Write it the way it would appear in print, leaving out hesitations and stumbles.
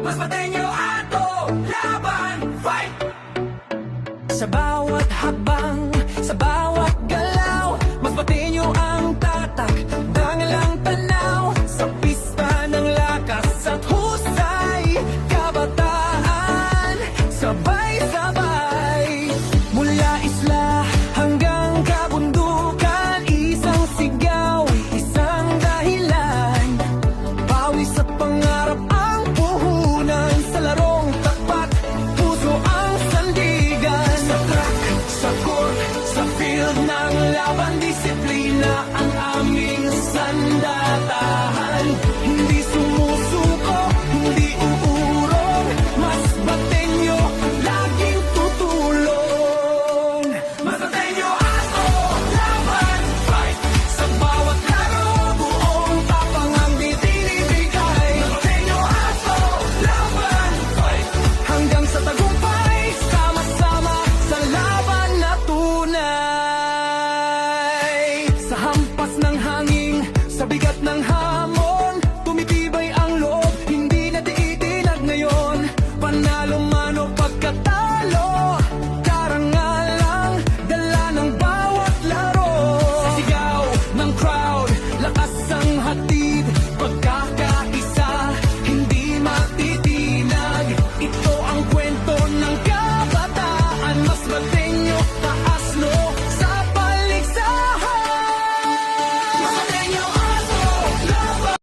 Mas Bateño ato, laban, fight! Sa bawat hakbang, sa bawat galaw, mas Bateño ang tatak, dangalang tanaw, sa pista ng lakas at husay, kabataan, sabay-sabay. Mula isla hanggang kabundukan, isang sigaw, isang dahilan, pawis at pangarap ang puhunan, sa larong tapat, puso ang sandigan. Sa track, sa court, sa field ng laban, disiplina ang aming sandatahan. Hindi sumusuko, hindi uurong, mas Bateño laging tutulong. Mas Bateño ato, laban, fight! Sa bawat laro, buong tapang ang binibigay. Mas Bateño ato, laban, fight! Hanggang sa tagumpay, sama-sama sa laban na tunay. Sa hampas ng hangin, sa bigat ng hangin,